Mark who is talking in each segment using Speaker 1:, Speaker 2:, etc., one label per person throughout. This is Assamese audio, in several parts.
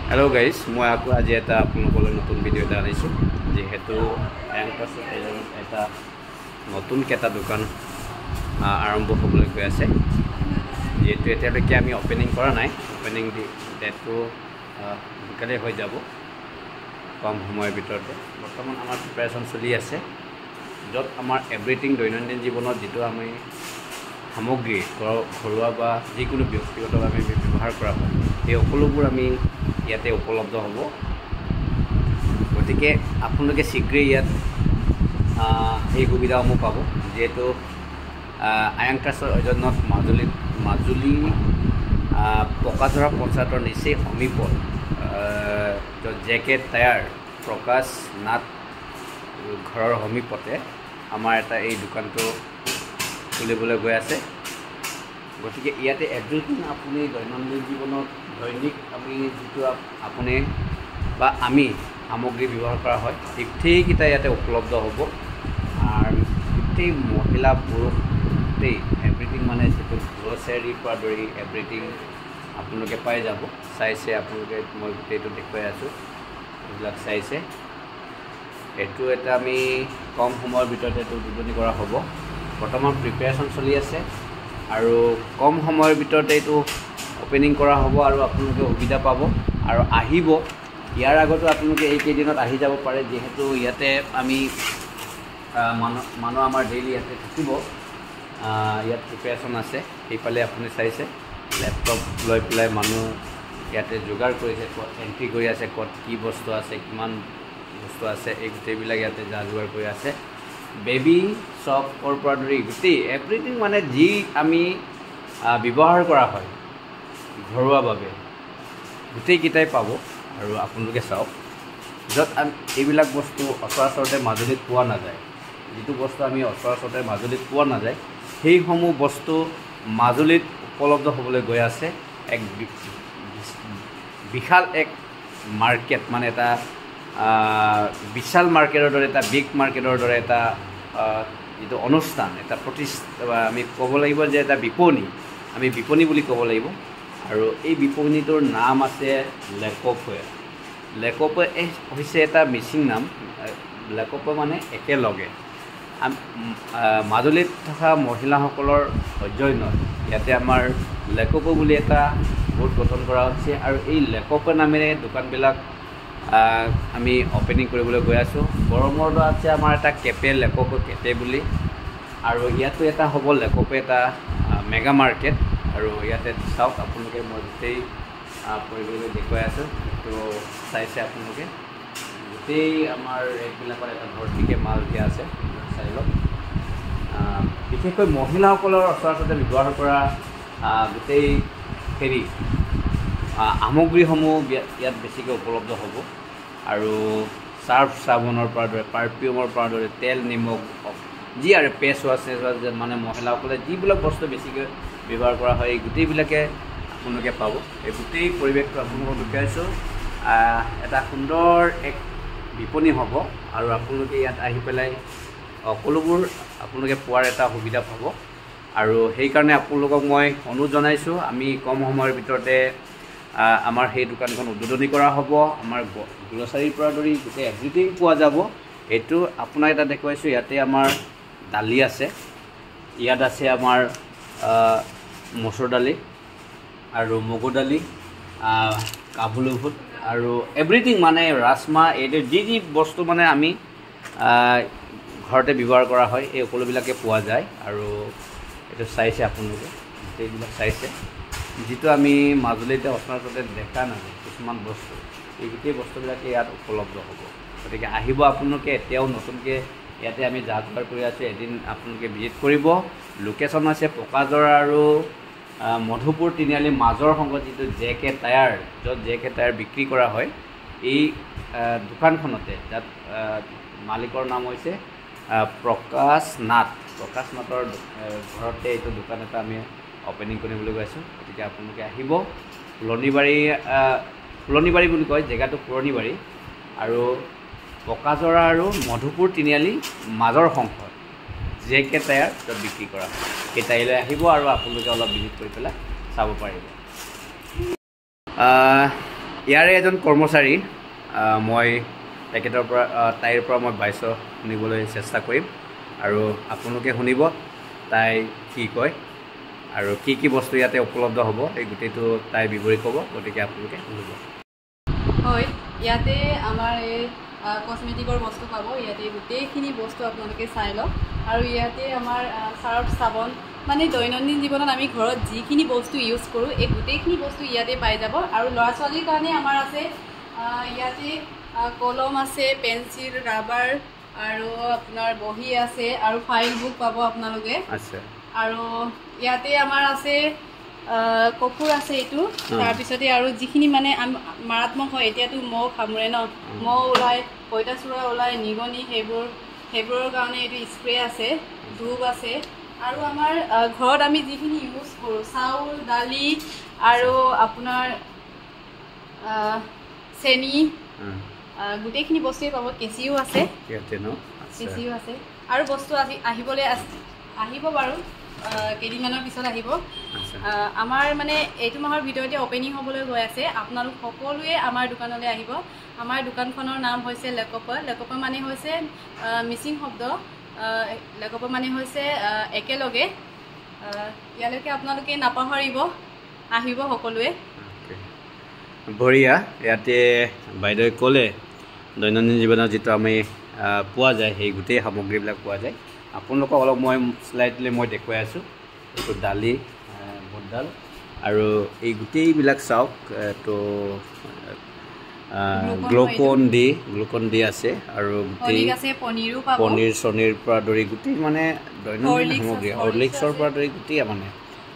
Speaker 1: हेलो गाइस मैं आपको आज এটা আপোনালোকৰ নতুন ভিডিও এটা আনিছো যেহেতু এংকাছৰ এটা নতুন কেটা দোকান আৰম্ভ হ'বলৈ গৈ আছে যেহেতু এতিয়ালৈকে আমি ওপেনিং কৰা নাই ওপেনিং ডেটটো সোনকালে হৈ যাব কম সময়ৰ ভিতৰতে বৰ্তমান আমাৰ প্ৰিপাৰেচন চলি আছে য'ত আমাৰ এভৰিথিং দৈনন্দিন জীৱনত যেটো আমি সামগ্ৰী ঘৰুৱা বা যিকোনো ব্যক্তিগতভাৱে ব্যৱহাৰ কৰা হয় এই সকলোবোৰ আমি ইয়াতে উপলব্ধ হ'ব গতিকে আপোনালোকে শীঘ্ৰেই ইয়াত এই সুবিধাসমূহ পাব যেহেতু আয়াংকাছৰ অধীনত মাজুলী পকাজৰা পঞ্চায়তৰ নিচেই সমীপত য'ত জেকে টায়াৰ প্ৰকাশ নাথ ঘৰৰ সমীপতে আমাৰ এটা এই দোকানটো খুলিবলৈ গৈ আছে গতিকে ইয়াতে এভৰিথিং আপুনি দৈনন্দিন জীৱনত দৈনিক আমি যেটো আপুনি বা আমি সামগ্ৰী ব্যৱহাৰ কৰা হয় গোটেইকেইটা ইয়াতে উপলব্ধ হ'ব আৰু গোটেই মহিলা পুৰুষ গোটেই এভৰিথিং মানে যেটো গ্ৰচাৰীৰ পৰা ধৰি এভৰিথিং আপোনালোকে পাই যাব চাইছে আপোনালোকে মই গোটেইটো দেখুৱাই আছোঁ এইবিলাক চাইছে এইটো এটা আমি কম সময়ৰ ভিতৰতে এইটো উদ্বোধনী কৰা হ'ব বৰ্তমান প্ৰিপাৰেচন চলি আছে আৰু কম সময়ৰ ভিতৰতে এইটো ওপেনিং কৰা হ'ব আৰু আপোনালোকে সুবিধা পাব আৰু আহিব ইয়াৰ আগতো আপোনালোকে এই কেইদিনত আহি যাব পাৰে যেহেতু ইয়াতে আমি মানুহ আমাৰ ডেইলি ইয়াতে থাকিব ইয়াত প্ৰিপাৰেচন আছে এইফালে আপুনি চাইছে লেপটপ লৈ পেলাই মানুহ ইয়াতে যোগাৰ কৰিছে ক'ত এণ্ট্ৰি কৰি আছে ক'ত কি বস্তু আছে কিমান বস্তু আছে এই গোটেইবিলাক ইয়াতে যা যোগাৰ কৰি আছে বেবী চপৰ পৰা ধৰি গোটেই এভৰিথিং মানে যি আমি ব্যৱহাৰ কৰা হয় ঘৰুৱাভাৱে গোটেইকেইটাই পাব আৰু আপোনালোকে চাওক য'ত এইবিলাক বস্তু সচৰাচৰতে মাজুলীত পোৱা নাযায় যিটো বস্তু আমি সচৰাচৰতে মাজুলীত পোৱা নাযায় সেইসমূহ বস্তু মাজুলীত উপলব্ধ হ'বলৈ গৈ আছে এক বিশাল এক মাৰ্কেট মানে এটা বিশাল মাৰ্কেটৰ দৰে এটা বিগ মাৰ্কেটৰ দৰে এটা যিটো অনুষ্ঠান এটা আমি ক'ব লাগিব যে এটা বিপণী আমি বিপণী বুলি ক'ব লাগিব আৰু এই বিপণীটোৰ নাম আছে লেকপে হৈছে এটা মিচিং নাম লেকপে মানে একেলগে মাজুলীত থকা মহিলাসকলৰ অধ্যয়নত ইয়াতে আমাৰ লেকপে বুলি এটা গোট গঠন কৰা হৈছে আৰু এই লেকপে নামেৰে দোকানবিলাক আমি ওপেনিং কৰিবলৈ গৈ আছোঁ গৰমৰটো আছে আমাৰ এটা কেফে লেকপে কেফে বুলি আৰু ইয়াতো এটা হ'ব লেকপে এটা মেগা মাৰ্কেট আৰু ইয়াতে চাওক আপোনালোকে মই গোটেই পৰিৱেশলৈ দেখুৱাই আছোঁ তো চাইছে আপোনালোকে গোটেই আমাৰ এইবিলাকৰ এটা ভৰ্তিকৈ মাল দিয়া আছে চাই লওক বিশেষকৈ মহিলাসকলৰ সচৰাচৰতে ব্যৱহাৰ কৰা গোটেই হেৰি সামগ্ৰীসমূহ ইয়াত বেছিকৈ উপলব্ধ হ'ব আৰু চাৰ্ফ চাবোনৰ পৰা ধৰি পাৰফিউমৰ পৰা ধৰি তেল নিমখ যি আৰু ফেচ ৱাছ মানে মহিলাসকলে যিবিলাক বস্তু বেছিকৈ ব্যৱহাৰ কৰা হয় এই গোটেইবিলাকে আপোনালোকে পাব এই গোটেই পৰিৱেশটো আপোনালোকক দেখুৱাইছোঁ এটা সুন্দৰ এক বিপণী হ'ব আৰু আপোনালোকে ইয়াত আহি পেলাই সকলোবোৰ আপোনালোকে পোৱাৰ এটা সুবিধা পাব আৰু সেইকাৰণে আপোনালোকক মই অনুৰোধ জনাইছোঁ আমি কম সময়ৰ ভিতৰতে আমাৰ সেই দোকানখন উদ্বোধনী কৰা হ'ব আমাৰ গ্ৰচাৰীৰ পৰা ধৰি গোটেই এভৰিথিং পোৱা যাব এইটো আপোনাক এটা দেখুৱাইছোঁ ইয়াতে আমাৰ দালি আছে ইয়াত আছে আমাৰ মচুৰ দালি আৰু মগু দালি কাবুলী বুট আৰু এভৰিথিং মানে ৰাজমাহ এইটো যি বস্তু মানে আমি ঘৰতে ব্যৱহাৰ কৰা হয় এই সকলোবিলাকে পোৱা যায় আৰু এইটো চাইছে আপোনালোকে গোটেইবিলাক চাইছে যিটো আমি মাজুলীতে সচৰাচৰতে দেখা নাযায় কিছুমান বস্তু এই গোটেই বস্তুবিলাকে ইয়াত উপলব্ধ হ'ব গতিকে আহিব আপোনালোকে এতিয়াও নতুনকৈ ইয়াতে আমি যা যোগাৰ কৰি আছোঁ এদিন আপোনালোকে ভিজিট কৰিব লোকেশ্যন আছে পকাজৰা আৰু মধুপুৰ তিনিআলি মাজৰ সংঘত যিটো জেকে টায়াৰ য'ত জেকে টায়াৰ বিক্ৰী কৰা হয় এই দোকানখনতে যাত মালিকৰ নাম হৈছে প্ৰকাশ নাথৰ ঘৰতে এইটো দোকান এটা আমি ওপেনিং কৰিবলৈ গৈ আছোঁ গতিকে আপোনালোকে আহিব ফুলনিবাৰী বুলি কয় জেগাটো পুৰণিবাৰী আৰু পকাজৰা আৰু মধুপুৰ তিনিআলি মাজৰ সংঘত জেকে টায়াৰ য'ত বিক্ৰী কৰা হয় সেই ঠাইলৈ আহিব আৰু আপোনালোকে অলপ ভিজিট কৰি পেলাই চাব পাৰিব ইয়াৰে এজন কৰ্মচাৰী মই তেখেতৰ পৰা তাইৰ পৰা মই 2200 শুনিবলৈ চেষ্টা কৰিম আৰু আপোনালোকে শুনিব তাই কি কয় আৰু কি বস্তু ইয়াতে উপলব্ধ হ'ব এই গোটেইটো তাই বিৱৰি ক'ব গতিকে আপোনালোকে শুনিব
Speaker 2: হয় ইয়াতে আমাৰ এই কসমেটিকৰ বস্তু পাব ইয়াতে গোটেইখিনি বস্তু আপোনালোকে চাই লওক আৰু ইয়াতে আমাৰ সাৰ্ফ সাবন মানে দৈনন্দিন জীৱনত আমি ঘৰত যিখিনি বস্তু ইউজ কৰোঁ এই গোটেইখিনি বস্তু ইয়াতে পাই যাব আৰু ল'ৰা ছোৱালীৰ কাৰণে আমাৰ আছে ইয়াতে কলম আছে পেঞ্চিল ৰাবাৰ আৰু আপোনাৰ বহি আছে আৰু ফাইল বুক পাব আপোনালোকে
Speaker 1: আছে
Speaker 2: আৰু ইয়াতে আমাৰ আছে কপুৰ আছে এইটো তাৰপিছতে আৰু যিখিনি মানে মাৰাত্মক হয় এতিয়াতো মহ কামুৰে ন মহ ওলায় পঁইতাচোৰা ওলায় নিগনি সেইবোৰৰ কাৰণে এইটো স্প্ৰে আছে ধূপ আছে আৰু আমাৰ ঘৰত আমি যিখিনি ইউজ কৰোঁ চাউল দালি আৰু আপোনাৰ চেনি গোটেইখিনি বস্তুৱে পাব কেঁচিও আছে কেঁচিও আছে আৰু বস্তু আহিব বাৰু কেইদিনমানৰ পিছত আহিব আমাৰ মানে এইটো মাহৰ ভিতৰতে অপেনিং হ'বলৈ গৈ আছে আপোনালোক সকলোৱে আমাৰ দোকানলৈ আহিব আমাৰ দোকানখনৰ নাম হৈছে লেকপা মানে হৈছে মিচিং শব্দ লেকপা মানে হৈছে একেলগে ইয়ালৈকে আপোনালোকে নাপাহৰিব আহিব সকলোৱে
Speaker 1: বঢ়িয়া ইয়াতে বাইদেৱে ক'লে দৈনন্দিন জীৱনত যিটো আমি পোৱা যায় সেই গোটেই সামগ্ৰীবিলাক পোৱা যায় আপোনালোকক অলপ মই স্লাইডলি মই দেখুৱাই আছোঁ এইটো দালি বুটডাল আৰু এই গোটেইবিলাক চাওক তো গ্লুকন ডি আছে আৰু গোটেই পনীৰ চনীৰ পৰা ধৰি গোটেই মানে দৈনন্দিন সামগ্ৰী হৰলিক্সৰ পৰা ধৰি গোটেই মানে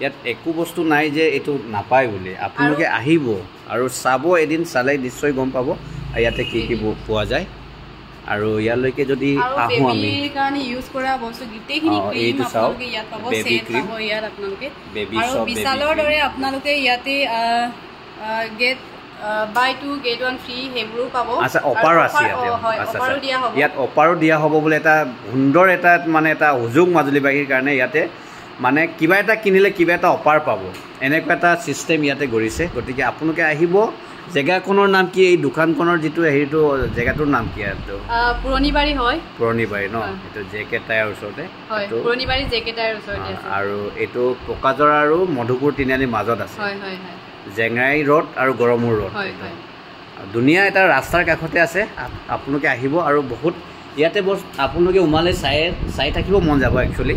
Speaker 1: ইয়াত একো বস্তু নাই যে এইটো নাপায় বুলি আপোনালোকে আহিব আৰু চাব এদিন চালে নিশ্চয় গম পাব ইয়াতে কি পোৱা যায় আৰু ইয়ালৈকে যদি আহোঁ আমি এইটো চাওক বেবী ক্ৰীম
Speaker 2: আৰু বিশালৰ দৰে আপোনালোকে ইয়াতে গেট বাই 2 গেট 1 ফ্ৰী সেইবোৰো পাব
Speaker 1: আচ্ছা অফাৰো আছে ইয়াত অফাৰো দিয়া হ'ব বোলে এটা সুন্দৰ এটা মানে এটা সুযোগ মাজুলীবাসীৰ কাৰণে ইয়াতে মানে কিবা এটা কিনিলে কিবা এটা অফাৰ পাব এনেকুৱা এটা চিষ্টেম ইয়াতে গঢ়িছে গতিকে আপোনালোকে আহিব জেগাখনৰ নাম কি এই দোকানখনৰ যিটো হেৰিটো জেগাটোৰ নাম কি আৰু
Speaker 2: পুৰণিবাৰী হয়
Speaker 1: পুৰণিবাৰী ন এইটো জেকে টায়াৰ ওচৰতে
Speaker 2: হয় পুৰণিবাৰী জেকে টায়াৰ ওচৰতে আছে
Speaker 1: আৰু এইটো পকাজৰা আৰু মধুপুৰ তিনিআলিৰ মাজত আছে
Speaker 2: হয় হয় হয়
Speaker 1: জেংৰাই ৰোড আৰু গড়মূৰ ৰোড
Speaker 2: হয় হয়
Speaker 1: ধুনীয়া এটা ৰাস্তাৰ কাষতে আছে আপোনালোকে আহিব আৰু বহুত ইয়াতে আপোনালোকে উমালে চাই থাকিব মন যাব একচুৱেলি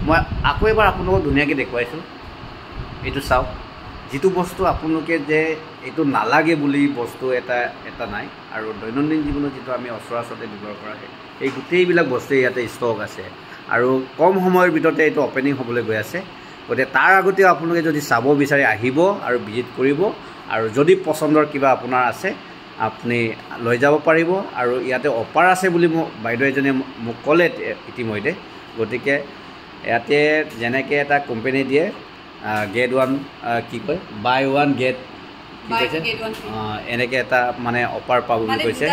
Speaker 1: মই আকৌ এবাৰ আপোনালোকক ধুনীয়াকৈ দেখুৱাইছোঁ এইটো চাওক যিটো বস্তু আপোনালোকে যে এইটো নালাগে বুলি বস্তু এটা নাই আৰু দৈনন্দিন জীৱনত যিটো আমি সচৰাচৰতে ব্যৱহাৰ কৰা হয় এই গোটেইবিলাক বস্তুৱেই ইয়াতে ষ্টক আছে আৰু কম সময়ৰ ভিতৰতে এইটো অপেনিং হ'বলৈ গৈ আছে গতিকে তাৰ আগতেও আপোনালোকে যদি চাব বিচাৰি আহিব আৰু ভিজিট কৰিব আৰু যদি পচন্দৰ কিবা আপোনাৰ আছে আপুনি লৈ যাব পাৰিব আৰু ইয়াতে অফাৰ আছে বুলি বাইদেউ এজনীয়ে মোক ক'লে ইতিমধ্যে গতিকে ইয়াতে যেনেকৈ এটা কোম্পানী দিয়ে গেট 1 কি কয় বাই 1 গেট কি কৈছে এনেকৈ এটা মানে অফাৰ পাব বুলি কৈছে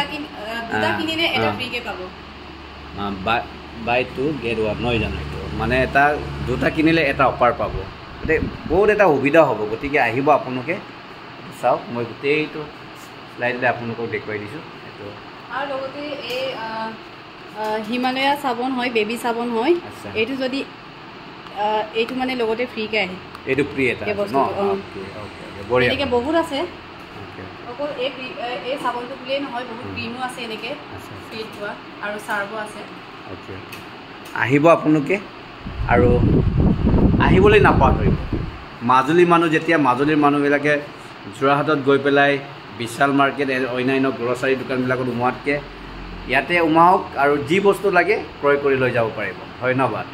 Speaker 1: বাই 2 গেট 1 নহয় জানো এইটো মানে এটা দুটা কিনিলে এটা অফাৰ পাব গতিকে বহুত এটা সুবিধা হ'ব গতিকে আহিব আপোনালোকে চাওক মই গোটেইটো স্লাইডলৈ আপোনালোকক দেখুৱাই দিছোঁ এইটো
Speaker 2: আৰু লগতে এই হিমালয়া চাবোন হয় বেবী চাবোন হয় এইটো যদি এইটো মানে লগতে ফ্ৰীকৈ আহে
Speaker 1: এইটো ফ্ৰী এটা
Speaker 2: এনেকৈ বহুত আছে অকল এই চাবোনটো বুলিয়েই নহয় বহুত ক্ৰীমো আছে এনেকৈ ফ্ৰীত পোৱা আৰু চাৰ্বো আছে
Speaker 1: আহিব আপোনালোকে আৰু আহিবলৈ নাপাহৰিব মাজুলী মানুহ যেতিয়া মাজুলীৰ মানুহবিলাকে যোৰহাটত গৈ পেলাই বিশাল মাৰ্কেট অন্যান্য গ্ৰচাৰী দোকানবিলাকত সোমোৱাতকৈ ইয়াতে সোমাওক আৰু যি বস্তু লাগে ক্ৰয় কৰি লৈ যাব পাৰিব ধন্যবাদ